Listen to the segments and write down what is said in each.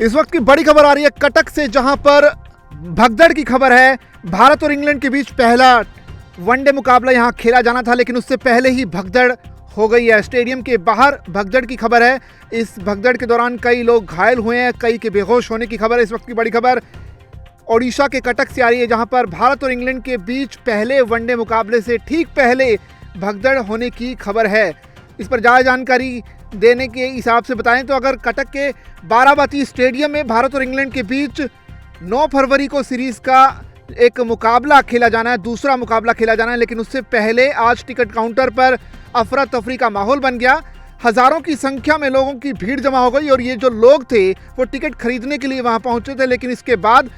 इस वक्त की बड़ी खबर आ रही है कटक से, जहां पर भगदड़ की खबर है। भारत और इंग्लैंड के बीच पहला वनडे मुकाबला यहां खेला जाना था, लेकिन उससे पहले ही भगदड़ हो गई है। स्टेडियम के बाहर भगदड़ की खबर है। इस भगदड़ के दौरान कई लोग घायल हुए हैं, कई के बेहोश होने की खबर है। इस वक्त की बड़ी खबर ओडिशा के कटक से आ रही है, जहां पर भारत और इंग्लैंड के बीच पहले वनडे मुकाबले से ठीक पहले भगदड़ होने की खबर है। इस पर ज़्यादा जानकारी देने के हिसाब से बताएं तो अगर कटक के बाराबती स्टेडियम में भारत और इंग्लैंड के बीच 9 फरवरी को सीरीज़ का एक मुकाबला खेला जाना है, दूसरा मुकाबला खेला जाना है, लेकिन उससे पहले आज टिकट काउंटर पर अफरा तफरी का माहौल बन गया। हज़ारों की संख्या में लोगों की भीड़ जमा हो गई और ये जो लोग थे वो टिकट खरीदने के लिए वहाँ पहुँचे थे, लेकिन इसके बाद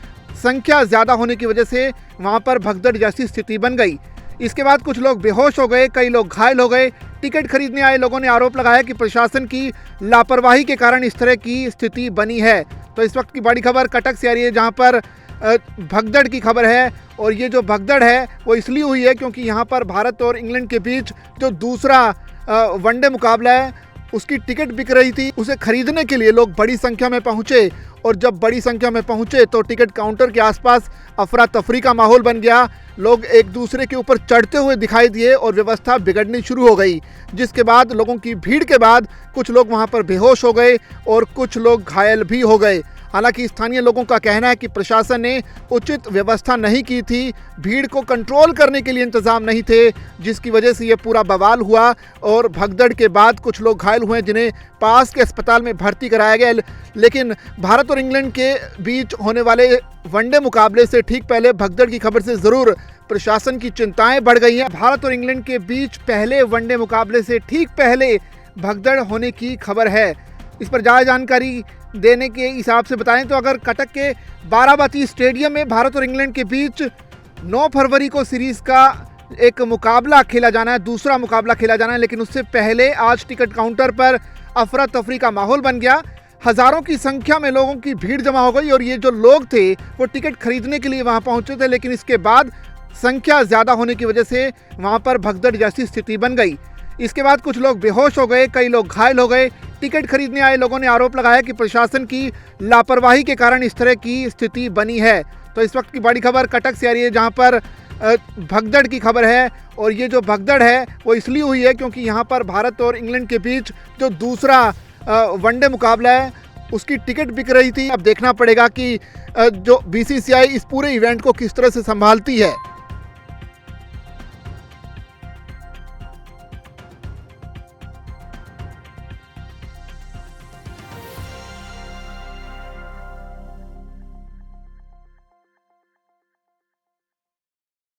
संख्या ज़्यादा होने की वजह से वहाँ पर भगदड़ जैसी स्थिति बन गई। इसके बाद कुछ लोग बेहोश हो गए, कई लोग घायल हो गए। टिकट खरीदने आए लोगों ने आरोप लगाया कि प्रशासन की लापरवाही के कारण इस तरह की स्थिति बनी है। तो इस वक्त की बड़ी खबर कटक से आ रही है, जहां पर भगदड़ की खबर है। और ये जो भगदड़ है वो इसलिए हुई है क्योंकि यहाँ पर भारत और इंग्लैंड के बीच जो दूसरा वनडे मुकाबला है उसकी टिकट बिक रही थी। उसे खरीदने के लिए लोग बड़ी संख्या में पहुँचे और जब बड़ी संख्या में पहुँचे तो टिकट काउंटर के आसपास अफरा तफरी का माहौल बन गया। लोग एक दूसरे के ऊपर चढ़ते हुए दिखाई दिए और व्यवस्था बिगड़नी शुरू हो गई, जिसके बाद लोगों की भीड़ के बाद कुछ लोग वहां पर बेहोश हो गए और कुछ लोग घायल भी हो गए। हालांकि स्थानीय लोगों का कहना है कि प्रशासन ने उचित व्यवस्था नहीं की थी, भीड़ को कंट्रोल करने के लिए इंतजाम नहीं थे, जिसकी वजह से ये पूरा बवाल हुआ और भगदड़ के बाद कुछ लोग घायल हुए जिन्हें पास के अस्पताल में भर्ती कराया गया। लेकिन भारत और इंग्लैंड के बीच होने वाले वनडे मुकाबले से ठीक पहले भगदड़ की खबर से ज़रूर प्रशासन की चिंताएं बढ़ गई हैं। भारत और इंग्लैंड के बीच पहले वनडे मुकाबले से ठीक पहले भगदड़ होने की खबर है। इस पर ज़्यादा जानकारी देने के हिसाब से बताएं तो अगर कटक के बाराबती स्टेडियम में भारत और इंग्लैंड के बीच 9 फरवरी को सीरीज़ का एक मुकाबला खेला जाना है, दूसरा मुकाबला खेला जाना है, लेकिन उससे पहले आज टिकट काउंटर पर अफरा तफरी का माहौल बन गया। हज़ारों की संख्या में लोगों की भीड़ जमा हो गई और ये जो लोग थे वो टिकट खरीदने के लिए वहाँ पहुँचे थे, लेकिन इसके बाद संख्या ज़्यादा होने की वजह से वहाँ पर भगदड़ जैसी स्थिति बन गई। इसके बाद कुछ लोग बेहोश हो गए, कई लोग घायल हो गए। टिकट खरीदने आए लोगों ने आरोप लगाया कि प्रशासन की लापरवाही के कारण इस तरह की स्थिति बनी है। तो इस वक्त की बड़ी खबर कटक से आ रही है, जहाँ पर भगदड़ की खबर है। और ये जो भगदड़ है वो इसलिए हुई है क्योंकि यहाँ पर भारत और इंग्लैंड के बीच जो दूसरा वनडे मुकाबला है उसकी टिकट बिक रही थी। अब देखना पड़ेगा कि जो बीसीसीआई इस पूरे इवेंट को किस तरह से संभालती है।